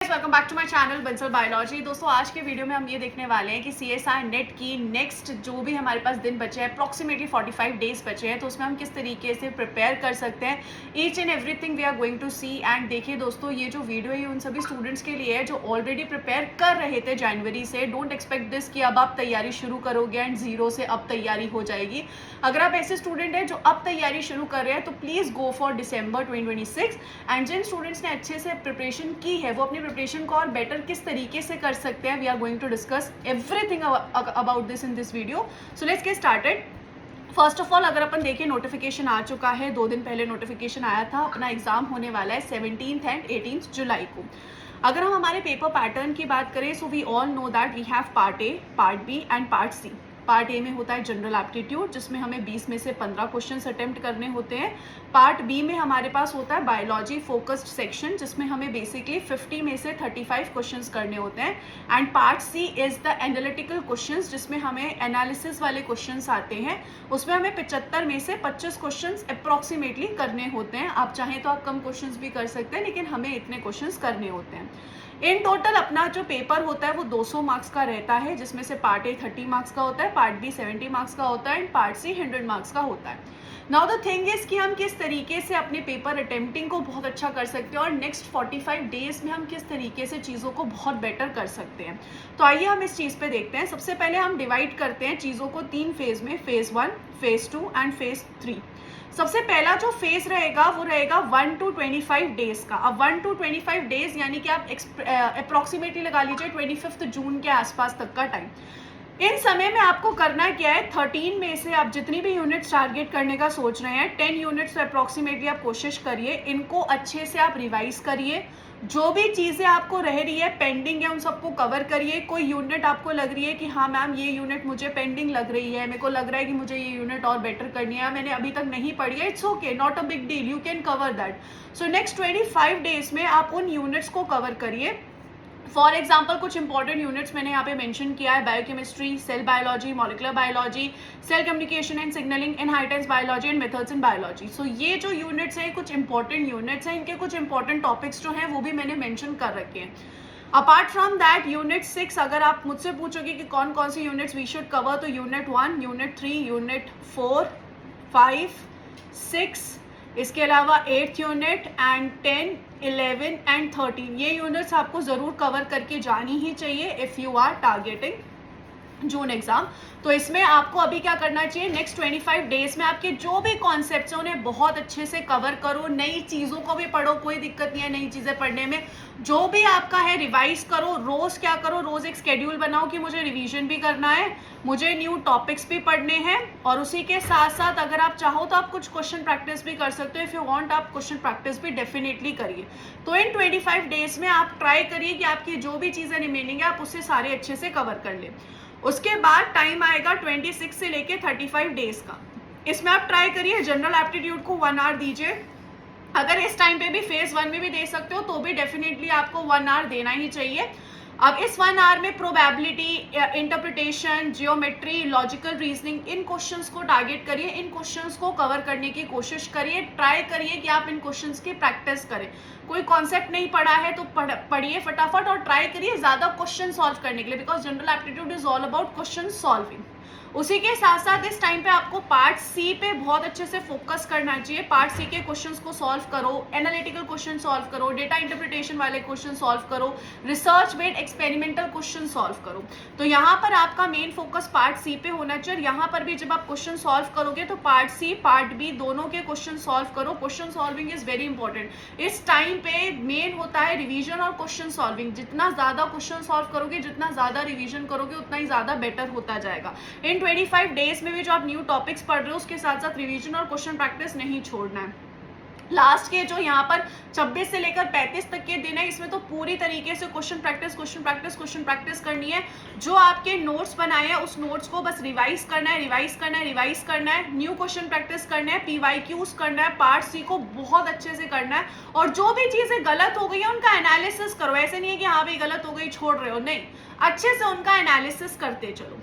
Guys, welcome back to my channel Bansal biology. दोस्तों, आज के वीडियो में हम ये देखने वाले हैं कि सीएसआई नेट की नेक्स्ट जो भी हमारे पास दिन बचे हैं, अप्रॉक्सीमेटली 45 डेज बचे हैं, तो उसमें हम किस तरीके से प्रिपेयर कर सकते हैं। Each and everything we are going to see. And देखिए दोस्तों, ये जो वीडियो है उन सभी स्टूडेंट्स के लिए है जो ऑलरेडी प्रिपेयर कर रहे थे जनवरी से। डोंट एक्सपेक्ट दिस कि अब आप तैयारी शुरू करोगे एंड जीरो से अब तैयारी हो जाएगी। अगर आप ऐसे स्टूडेंट हैं जो अब तैयारी शुरू कर रहे हैं तो please go for December 2026। And जिन स्टूडेंट्स ने अच्छे से प्रिपरेशन की है वो अपनी प्रिपरेशन को और बेटर किस तरीके से कर सकते हैं। We are going to discuss everything about this in this video. So let's get started. First of all, अगर अपन देखिए नोटिफिकेशन आ चुका है, 2 दिन पहले नोटिफिकेशन आया था। अपना एग्जाम होने वाला है 17 एंड 18 जुलाई को। अगर हम हमारे पेपर पैटर्न की बात करें, so we all know that we have part A, part B and part C. Part A में होता है जनरल एप्टीट्यूड, जिसमें हमें 20 में से 15 क्वेश्चंस अटेम्प्ट करने होते हैं। पार्ट बी में हमारे पास होता है बायोलॉजी फोकस्ड सेक्शन, जिसमें हमें बेसिकली 50 में से 35 क्वेश्चंस करने होते हैं। And part C is the analytical questions, जिसमें हमें एनालिसिस वाले क्वेश्चंस आते हैं। उसमें हमें 75 में से 25 क्वेश्चंस अप्रॉक्सीमेटली करने होते हैं। आप चाहें तो आप कम क्वेश्चंस भी कर सकते हैं, लेकिन हमें इतने क्वेश्चंस करने होते हैं। इन टोटल अपना जो पेपर होता है वो 200 मार्क्स का रहता है, जिसमें से पार्ट ए 30 मार्क्स का होता है, पार्ट बी 70 मार्क्स का होता है एंड पार्ट सी 100 मार्क्स का होता है। नाउ द थिंग इज कि हम किस तरीके से अपने पेपर अटेम्प्टिंग को बहुत अच्छा कर सकते हैं और नेक्स्ट 45 डेज में हम किस तरीके से चीज़ों को बहुत बेटर कर सकते हैं। तो आइए हम इस चीज़ पे देखते हैं। सबसे पहले हम डिवाइड करते हैं चीज़ों को 3 फेज में, फेज 1, फेज 2 एंड फेज 3। सबसे पहला जो फेज रहेगा वो रहेगा 1 to 25 डेज का। अब 1 to 25 डेज यानी कि आप अप्रॉक्सीमेटली लगा लीजिए 25 जून के आसपास तक का टाइम। इन समय में आपको करना क्या है, 13 में से आप जितनी भी यूनिट्स टारगेट करने का सोच रहे हैं, 10 यूनिट्स अप्रॉक्सीमेटली आप कोशिश करिए, इनको अच्छे से आप रिवाइज करिए। जो भी चीज़ें आपको रह रही है, पेंडिंग है, उन सबको कवर करिए। कोई यूनिट आपको लग रही है कि हाँ मैम ये यूनिट मुझे पेंडिंग लग रही है, मेरे को लग रहा है कि मुझे ये यूनिट और बेटर करनी है, मैंने अभी तक नहीं पढ़ी है, it's okay, not a big deal, you can cover that. So next 25 days में आप उन यूनिट्स को कवर करिए। फॉर एग्जाम्पल कुछ इंपॉर्टेंट यूनिट्स मैंने यहाँ पे मेंशन किया है: biochemistry, cell biology, molecular biology, cell communication and signalling, inheritance biology and methods in biology. So ये जो यूनिट्स हैं कुछ इंपॉर्टेंट यूनिट्स हैं, इनके कुछ इंपॉर्टेंट टॉपिक्स जो हैं वो भी मैंने मेंशन कर रखे हैं। अपार्ट फ्रॉम दैट यूनिट 6, अगर आप मुझसे पूछोगे कि कौन कौन सी यूनिट्स वी शुड कवर, तो यूनिट 1, यूनिट 3, यूनिट 4, 5, 6, इसके अलावा 8th यूनिट एंड 10, 11 एंड 13, ये यूनिट्स आपको ज़रूर कवर करके जानी ही चाहिए if you are targeting June exam. तो इसमें आपको अभी क्या करना चाहिए, नेक्स्ट 25 डेज में आपके जो भी कॉन्सेप्ट्स हैं उन्हें बहुत अच्छे से कवर करो। नई चीज़ों को भी पढ़ो, कोई दिक्कत नहीं है नई चीज़ें पढ़ने में। जो भी आपका है रिवाइज करो। रोज़ क्या करो, रोज़ एक स्केड्यूल बनाओ कि मुझे रिवीजन भी करना है, मुझे न्यू टॉपिक्स भी पढ़ने हैं, और उसी के साथ साथ अगर आप चाहो तो आप कुछ क्वेश्चन प्रैक्टिस भी कर सकते हो। इफ़ यू वांट, आप क्वेश्चन प्रैक्टिस भी डेफिनेटली करिए। तो इन 25 डेज में आप ट्राई करिए कि आपकी जो भी चीज़ें रिमेनिंग है आप उससे सारे अच्छे से कवर कर लें। उसके बाद टाइम आएगा 26 से लेके 35 डेज का। इसमें आप ट्राई करिए जनरल एप्टीट्यूड को 1 आवर दीजिए। अगर इस टाइम पे भी फेज 1 में भी दे सकते हो तो भी डेफिनेटली आपको 1 आवर देना ही चाहिए। अब इस 1 आवर में probability, interpretation, geometry, logical reasoning, इन क्वेश्चंस को टारगेट करिए, इन क्वेश्चंस को कवर करने की कोशिश करिए। ट्राई करिए कि आप इन क्वेश्चंस की प्रैक्टिस करें। कोई कॉन्सेप्ट नहीं पढ़ा है तो पढ़िए फटाफट और ट्राई करिए ज़्यादा क्वेश्चन सॉल्व करने के लिए, because general aptitude is all about question solving. उसी के साथ साथ इस टाइम पे आपको पार्ट सी पे बहुत अच्छे से फोकस करना चाहिए। पार्ट सी के क्वेश्चंस को सॉल्व करो, एनालिटिकल क्वेश्चन सॉल्व करो, डेटा इंटरप्रिटेशन वाले क्वेश्चन सॉल्व करो, research based experimental question solve करो। तो यहाँ पर आपका मेन फोकस पार्ट सी पे होना चाहिए। यहाँ पर भी जब आप क्वेश्चन सॉल्व करोगे तो पार्ट सी, पार्ट बी दोनों के क्वेश्चन सॉल्व करो। Question solving is very important. इस टाइम पे मेन होता है रिविजन और क्वेश्चन सॉल्विंग। जितना ज़्यादा क्वेश्चन सॉल्व करोगे, जितना ज़्यादा रिविजन करोगे, उतना ही ज़्यादा बेटर होता जाएगा। इन 25 डेज में भी जो आप न्यू टॉपिक्स पढ़ रहे हो उसके साथ साथ रिवीजन और क्वेश्चन प्रैक्टिस नहीं छोड़ना है। लास्ट के जो यहाँ पर 26 से लेकर 35 तक के दिन है, इसमें तो पूरी तरीके से question practice, question practice, question practice करनी है। जो आपके नोट्स बनाए हैं उस नोट्स को बस रिवाइज करना है, रिवाइज करना है, रिवाइज करना है, न्यू क्वेश्चन प्रैक्टिस करना है, PYQs करना है, पार्ट सी को बहुत अच्छे से करना है। और जो भी चीज़ें गलत हो गई है उनका एनालिसिस करो। ऐसे नहीं है कि हाँ भाई गलत हो गई छोड़ रहे हो, नहीं, अच्छे से उनका एनालिसिस करते चलो।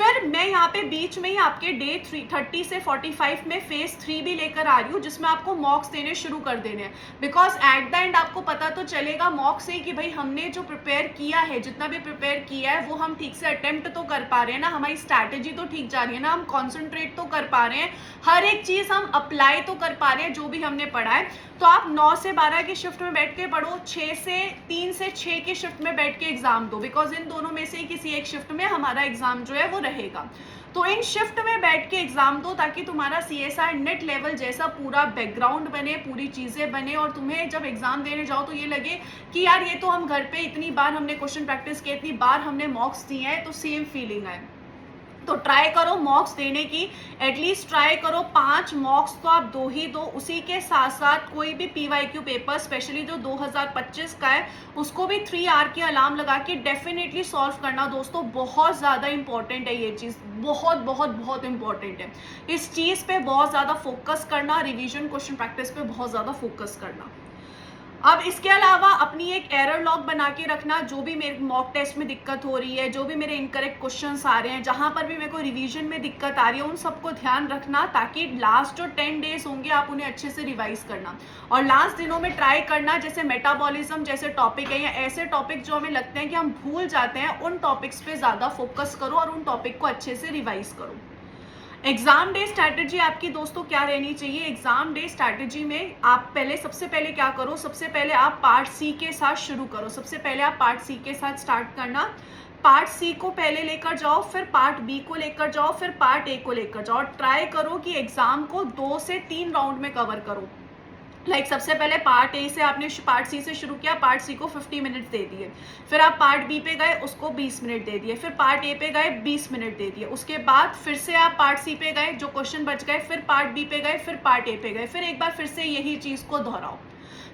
फिर मैं यहाँ पे बीच में ही आपके डे 30 से 45 में फेज 3 भी लेकर आ रही हूँ, जिसमें आपको मॉक्स देने शुरू कर देने हैं। बिकॉज एट द एंड आपको पता तो चलेगा मॉक से कि भाई हमने जो प्रिपेयर किया है, जितना भी प्रिपेयर किया है वो हम ठीक से अटेम्प्ट तो कर पा रहे हैं ना, हमारी स्ट्रैटेजी तो ठीक जा रही है ना, हम कॉन्सेंट्रेट तो कर पा रहे हैं, हर एक चीज हम अप्लाई तो कर पा रहे हैं जो भी हमने पढ़ा है। तो आप 9 से 12 की शिफ्ट में बैठ के पढ़ो, 3 से 6 की शिफ्ट में बैठ के एग्जाम दो, बिकॉज इन दोनों में से किसी एक शिफ्ट में हमारा एग्जाम जो है वो रहेगा। तो इन शिफ्ट में बैठ के एग्जाम दो ताकि तुम्हारा CSI नेट लेवल जैसा पूरा बैकग्राउंड बने, पूरी चीजें बने, और तुम्हें जब एग्जाम देने जाओ तो ये लगे कि यार ये तो हम घर पे इतनी बार हमने क्वेश्चन प्रैक्टिस किए, इतनी बार हमने मॉक्स दिए हैं, तो सेम फीलिंग आए। तो ट्राई करो मॉक्स देने की, एटलीस्ट ट्राई करो 5 मॉक्स तो आप दो ही दो। उसी के साथ साथ कोई भी PYQ पेपर स्पेशली जो 2025 का है उसको भी 3 आवर की अलार्म लगा के डेफिनेटली सॉल्व करना दोस्तों। बहुत ज़्यादा इंपॉर्टेंट है ये चीज़, बहुत बहुत बहुत इंपॉर्टेंट है। इस चीज़ पे बहुत ज़्यादा फोकस करना, रिवीजन क्वेश्चन प्रैक्टिस पे बहुत ज़्यादा फोकस करना। अब इसके अलावा अपनी एक एरर लॉग बना के रखना, जो भी मेरे मॉक टेस्ट में दिक्कत हो रही है, जो भी मेरे इनकरेक्ट क्वेश्चंस आ रहे हैं, जहां पर भी मेरे को रिवीजन में दिक्कत आ रही है, उन सबको ध्यान रखना ताकि लास्ट जो 10 डेज होंगे आप उन्हें अच्छे से रिवाइज करना। और लास्ट दिनों में ट्राई करना, जैसे मेटाबॉलिज्म जैसे टॉपिक है या ऐसे टॉपिक जो हमें लगते हैं कि हम भूल जाते हैं, उन टॉपिक्स पे ज़्यादा फोकस करो और उन टॉपिक को अच्छे से रिवाइज करो। एग्जाम डे स्ट्रैटेजी आपकी दोस्तों क्या रहनी चाहिए? एग्जाम डे स्ट्रैटेजी में आप सबसे पहले क्या करो, सबसे पहले आप पार्ट सी के साथ शुरू करो। सबसे पहले आप पार्ट सी के साथ स्टार्ट करना, पार्ट सी को पहले लेकर जाओ, फिर पार्ट बी को लेकर जाओ, फिर पार्ट ए को लेकर जाओ। ट्राई करो कि एग्जाम को 2 से 3 राउंड में कवर करो। सबसे पहले पार्ट ए से आपने पार्ट सी से शुरू किया, पार्ट सी को 50 मिनट दे दिए, फिर आप पार्ट बी पे गए, उसको 20 मिनट दे दिए, फिर पार्ट ए पे गए 20 मिनट दे दिए, उसके बाद फिर से आप पार्ट सी पे गए, जो क्वेश्चन बच गए, फिर पार्ट बी पे गए, फिर पार्ट ए पे गए, फिर एक बार फिर से यही चीज को दोहराओ।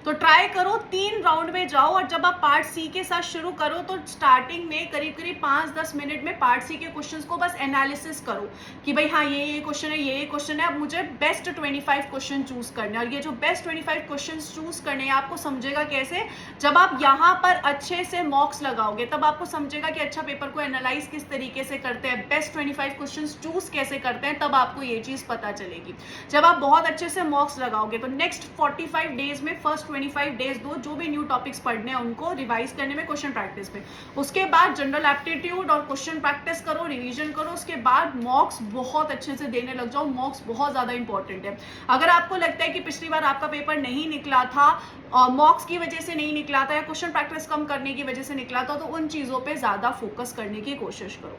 तो ट्राई करो 3 राउंड में जाओ। और जब आप पार्ट सी के साथ शुरू करो तो स्टार्टिंग में करीब करीब 5-10 मिनट में पार्ट सी के क्वेश्चंस को बस एनालिसिस करो कि भाई हाँ ये क्वेश्चन है, ये क्वेश्चन है, अब मुझे बेस्ट 25 क्वेश्चन चूज करने। और ये जो बेस्ट 25 क्वेश्चन चूज करने हैं आपको समझेगा कैसे, जब आप यहाँ पर अच्छे से मॉक्स लगाओगे तब आपको समझेगा कि अच्छा पेपर को एनालाइज किस तरीके से करते हैं, बेस्ट 25 क्वेश्चन चूज कैसे करते हैं, तब आपको ये चीज पता चलेगी। जब आप बहुत अच्छे से मॉक्स लगाओगे तो नेक्स्ट 45 डेज में फर्स्ट 25 डेज दो, जो भी न्यू टॉपिक्स पढ़ने हैं उनको रिवाइज करने में, क्वेश्चन प्रैक्टिस में। उसके बाद जनरल एप्टीट्यूड और क्वेश्चन प्रैक्टिस करो, रिवीजन करो, उसके बाद मॉक्स बहुत अच्छे से देने लग जाओ। मॉक्स बहुत ज्यादा इंपॉर्टेंट है। अगर आपको लगता है कि पिछली बार आपका पेपर नहीं निकला था और मॉक्स की वजह से नहीं निकला था या क्वेश्चन प्रैक्टिस कम करने की वजह से निकला था, तो उन चीजों पे ज्यादा फोकस करने की कोशिश करो।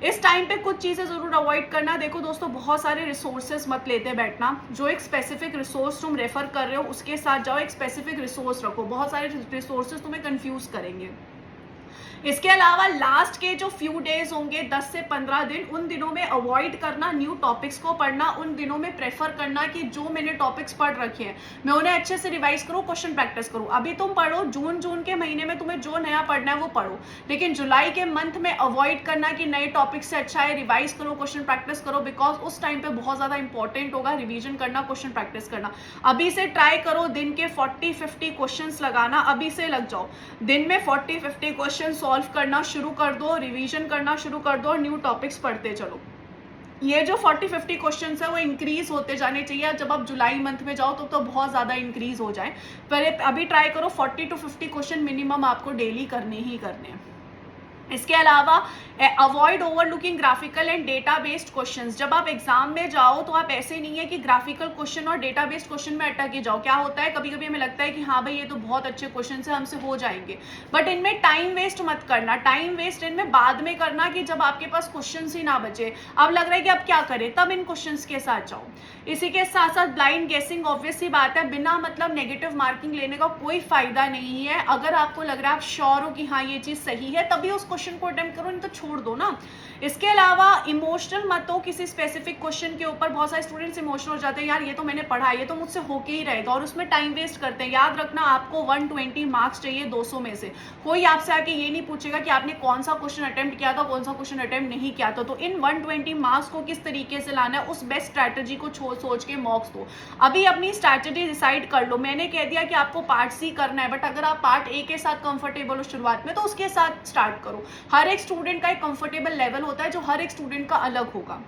इस टाइम पे कुछ चीजें जरूर अवॉइड करना। देखो दोस्तों, बहुत सारे रिसोर्सेज मत लेते बैठना। जो एक स्पेसिफिक रिसोर्स तुम रेफर कर रहे हो उसके साथ जाओ, एक स्पेसिफिक रिसोर्स रखो। बहुत सारे रिसोर्सेज तुम्हें कंफ्यूज करेंगे। इसके अलावा लास्ट के जो फ्यू डेज होंगे 10 से 15 दिन, उन दिनों में अवॉइड करना न्यू टॉपिक्स को पढ़ना। उन दिनों में प्रेफर करना कि जो मैंने टॉपिक्स पढ़ रखे हैं मैं उन्हें अच्छे से रिवाइज करूँ, क्वेश्चन प्रैक्टिस करूँ। अभी तुम पढ़ो, जून के महीने में तुम्हें जो नया पढ़ना है वो पढ़ो, लेकिन जुलाई के मंथ में अवॉइड करना कि नए टॉपिक से अच्छा है रिवाइज करो, क्वेश्चन प्रैक्टिस करो, बिकॉज उस टाइम पे बहुत ज्यादा इंपॉर्टेंट होगा रिवीजन करना, क्वेश्चन प्रैक्टिस करना। अभी से ट्राई करो दिन के 40-50 क्वेश्चन लगाना, अभी से लग जाओ। दिन में 40-50 क्वेश्चन सॉल्व करना शुरू कर दो, रिवीजन करना शुरू कर दो और न्यू टॉपिक्स पढ़ते चलो। ये जो 40-50 क्वेश्चंस है वो इंक्रीज होते जाने चाहिए। जब आप जुलाई मंथ में जाओ तो बहुत ज़्यादा इंक्रीज हो जाए। पहले अभी ट्राई करो 40-50 क्वेश्चन मिनिमम आपको डेली करने ही करने हैं। इसके अलावा avoid overlooking graphical and data based questions. जब आप एग्जाम में जाओ तो आप ऐसे नहीं है कि ग्राफिकल क्वेश्चन और डेटा बेस्ड क्वेश्चन में अटक के जाओ। क्या होता है, कभी कभी हमें लगता है कि हाँ भाई ये तो बहुत अच्छे क्वेश्चन है, हमसे हो जाएंगे, बट इनमें टाइम वेस्ट मत करना। टाइम वेस्ट इनमें बाद में करना कि जब आपके पास क्वेश्चन ही ना बचे, अब लग रहा है कि अब क्या करें, तब इन क्वेश्चन के साथ जाओ। इसी के साथ साथ ब्लाइंड गेसिंग, ऑब्वियस सी बात है, बिना मतलब नेगेटिव मार्किंग लेने का कोई फायदा नहीं है। अगर आपको लग रहा है, आप श्योर हो कि हाँ ये चीज सही है, तभी उस क्वेश्चन को अटेम्प्ट करो, नहीं तो छोड़ दो ना। इसके अलावा इमोशनल मत हो किसी स्पेसिफिक क्वेश्चन के ऊपर। बहुत सारे स्टूडेंट्स इमोशनल हो जाते हैं, यार ये तो मैंने पढ़ा है, ये तो मुझसे होके ही रहेगा, और उसमें टाइम वेस्ट करते हैं। याद रखना, आपको 120 मार्क्स चाहिए 200 में से। कोई आपसे आके ये नहीं पूछेगा कि आपने कौन सा क्वेश्चन अटेम्प्ट किया था, कौन सा क्वेश्चन अटेम्प्ट नहीं किया था। तो इन 120 मार्क्स को किस तरीके से लाना है, उस बेस्ट स्ट्रैटेजी को सोच के मॉक्स दो। अभी अपनी स्ट्रैटेजी डिसाइड कर लो। मैंने कह दिया कि आपको पार्ट सी करना है, बट अगर आप पार्ट ए के साथ कंफर्टेबल हो शुरुआत में तो उसके साथ स्टार्ट करो। हर एक स्टूडेंट का एक कंफर्टेबल लेवल होता है जो हर एक स्टूडेंट का अलग होगा।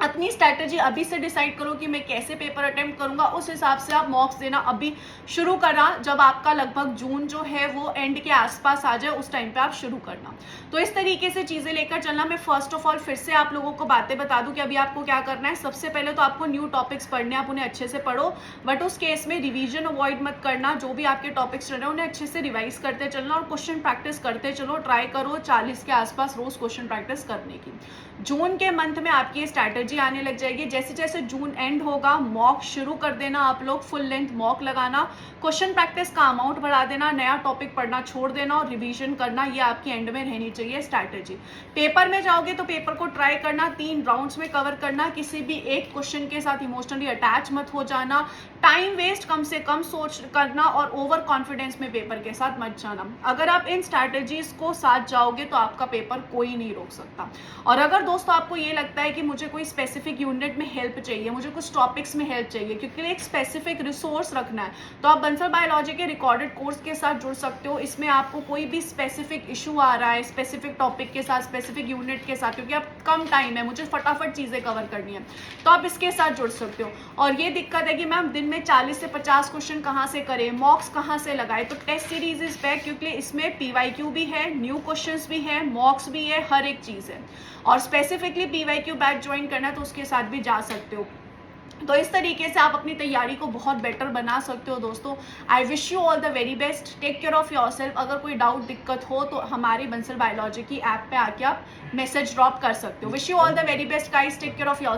अपनी स्ट्रैटेजी अभी से डिसाइड करो कि मैं कैसे पेपर अटेम्प्ट करूंगा, उस हिसाब से आप मॉक्स देना अभी शुरू करना। जब आपका लगभग जून जो है वो एंड के आसपास आ जाए उस टाइम पे आप शुरू करना। तो इस तरीके से चीज़ें लेकर चलना। मैं फर्स्ट ऑफ ऑल फिर से आप लोगों को बातें बता दूं कि अभी आपको क्या करना है। सबसे पहले तो आपको न्यू टॉपिक्स पढ़ने, आप उन्हें अच्छे से पढ़ो, बट उस केस में रिवीजन अवॉइड मत करना। जो भी आपके टॉपिक्स चल रहे हैं उन्हें अच्छे से रिवाइज करते चलना और क्वेश्चन प्रैक्टिस करते चलो। ट्राई करो 40 के आसपास रोज क्वेश्चन प्रैक्टिस करने की। जून के मंथ में आपकी स्ट्रैटेजी आने लग जाएगी। जैसे जैसे जून एंड होगा मॉक शुरू कर देना, आप लोग फुल लेंथ मॉक लगाना, क्वेश्चन प्रैक्टिस का अमाउंट बढ़ा देना, नया टॉपिक पढ़ना छोड़ देना और रिवीजन करना। ये आपकी एंड में रहनी चाहिए स्ट्रैटेजी। पेपर में जाओगे तो पेपर को ट्राई करना 3 राउंड्स में कवर करना। किसी भी एक क्वेश्चन के साथ इमोशनली अटैच मत हो जाना। टाइम वेस्ट कम से कम सोच करना और ओवर कॉन्फिडेंस में पेपर के साथ मत जाना। अगर आप इन स्ट्रैटेजीज को साथ जाओगे तो आपका पेपर कोई नहीं रोक सकता। और अगर दोस्तों आपको ये लगता है कि मुझे कोई स्पेसिफिक यूनिट में हेल्प चाहिए, मुझे कुछ टॉपिक्स में हेल्प चाहिए, क्योंकि एक स्पेसिफिक रिसोर्स रखना है, तो आप बंसल बायोलॉजी के रिकॉर्डेड कोर्स के साथ जुड़ सकते हो। इसमें आपको कोई भी स्पेसिफिक इशू आ रहा है स्पेसिफिक टॉपिक के साथ, स्पेसिफिक यूनिट के साथ, क्योंकि अब कम टाइम है, मुझे फटाफट चीज़ें कवर करनी है, तो आप इसके साथ जुड़ सकते हो। और ये दिक्कत है कि मैम दिन में 40 से 50 क्वेश्चन कहाँ से करें, मॉक्स कहाँ से लगाए, तो टेस्ट सीरीज इज बैक, क्योंकि इसमें PYQ भी है, न्यू क्वेश्चंस भी है, मॉक्स भी है, हर एक चीज़ है। और स्पेसिफिकली PYQ बैच ज्वाइन करना है तो उसके साथ भी जा सकते हो। तो इस तरीके से आप अपनी तैयारी को बहुत बेटर बना सकते हो दोस्तों। I wish you all the very best. Take care of yourself. अगर कोई डाउट दिक्कत हो तो हमारी बंसल बायोलॉजी की ऐप पे आके आप मैसेज ड्रॉप कर सकते हो। Wish you all the very best guys. Take care of your self.